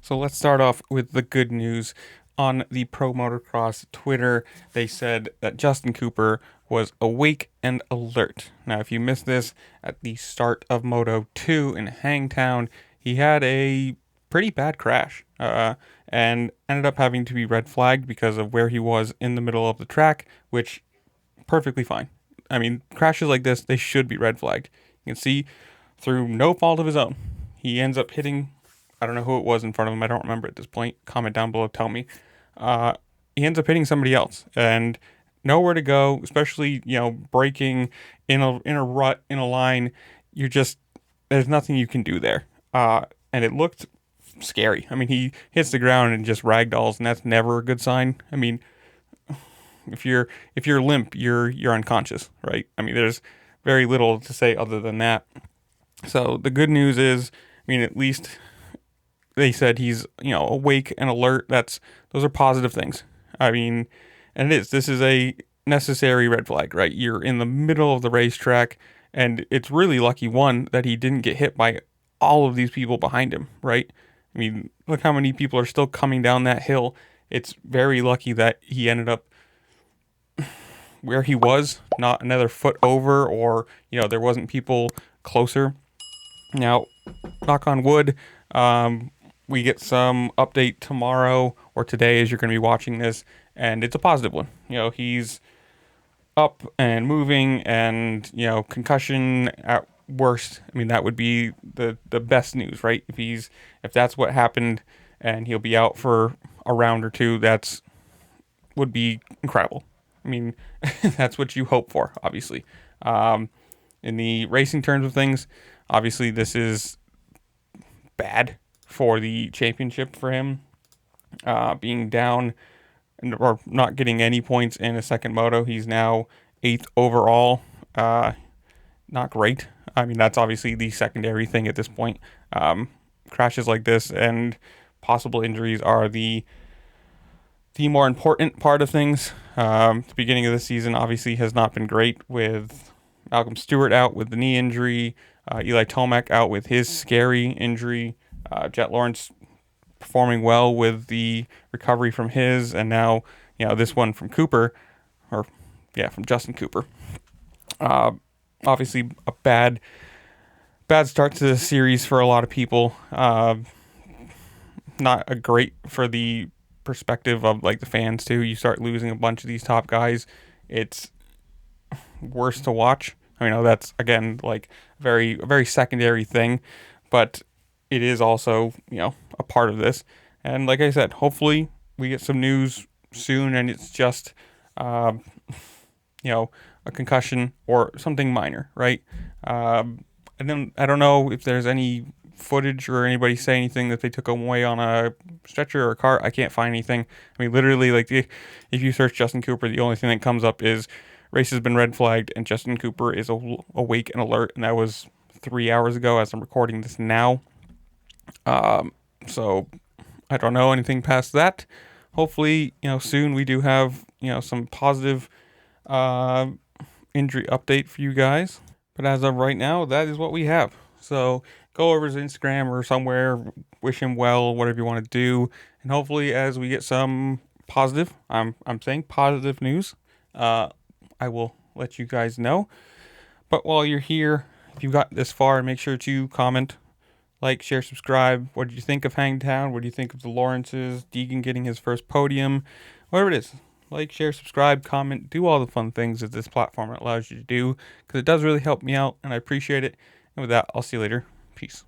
So let's start off with the good news. On the Pro Motocross Twitter, they said that Justin Cooper was awake and alert. Now, if you missed this at the start of Moto 2 in Hangtown, he had a pretty bad crash and ended up having to be red flagged because of where he was in the middle of the track, which perfectly fine. I mean, crashes like this, they should be red flagged. You can see through no fault of his own, he ends up hitting, I don't know who it was in front of him. I don't remember at this point. Comment down below, tell me. Uh, he ends up hitting somebody else and nowhere to go, especially, braking in a rut, in a line. You're just, there's nothing you can do there. And it looked scary. I mean, he hits the ground and just ragdolls, and that's never a good sign. I mean, if you're limp, you're unconscious, right? I mean, there's very little to say other than that. So the good news is, I mean, at least they said he's, awake and alert. Those are positive things. I mean, and this is a necessary red flag, right? You're in the middle of the racetrack, and it's really lucky, one, that he didn't get hit by all of these people behind him, right? I mean, look how many people are still coming down that hill. It's very lucky that he ended up where he was, not another foot over, or, there wasn't people closer. Now, knock on wood, we get some update tomorrow or today as you're going to be watching this, and it's a positive one. He's up and moving, and, concussion at worst. I mean, that would be the best news, right? If that's what happened and he'll be out for a round or two, would be incredible. I mean, that's what you hope for, obviously. In the racing terms of things, obviously this is bad for the championship for him. Being down or not getting any points in a second moto. He's now 8th overall. Not great. I mean, that's obviously the secondary thing at this point. Crashes like this and possible injuries are the more important part of things. The beginning of the season obviously has not been great, with Malcolm Stewart out with the knee injury, Eli Tomac out with his scary injury, Jet Lawrence performing well with the recovery from his, and now, this one from Cooper, from Justin Cooper. Obviously a bad start to the series for a lot of people. Not a great for the perspective of like the fans too. You start losing a bunch of these top guys, it's worse to watch. I know that's, again, like a very secondary thing, but it is also, a part of this. And like I said, hopefully we get some news soon and it's just a concussion or something minor, right? And then I don't know if there's any footage or anybody say anything that they took him away on a stretcher or a cart. I can't find anything. I mean, literally, like, if you search Justin Cooper, the only thing that comes up is race has been red flagged and Justin Cooper is awake and alert, and that was 3 hours ago as I'm recording this now. So I don't know anything past that. Hopefully, soon we do have, some positive injury update for you guys. But as of right now, that is what we have. So go over his Instagram or somewhere, wish him well, whatever you want to do. And hopefully as we get some positive, I'm saying positive news, I will let you guys know. But while you're here, if you got this far, make sure to comment, like, share, subscribe. What did you think of Hangtown? What do you think of the Lawrences? Deegan getting his first podium? Whatever it is. Like, share, subscribe, comment, do all the fun things that this platform allows you to do, because it does really help me out, and I appreciate it. And with that, I'll see you later. Peace.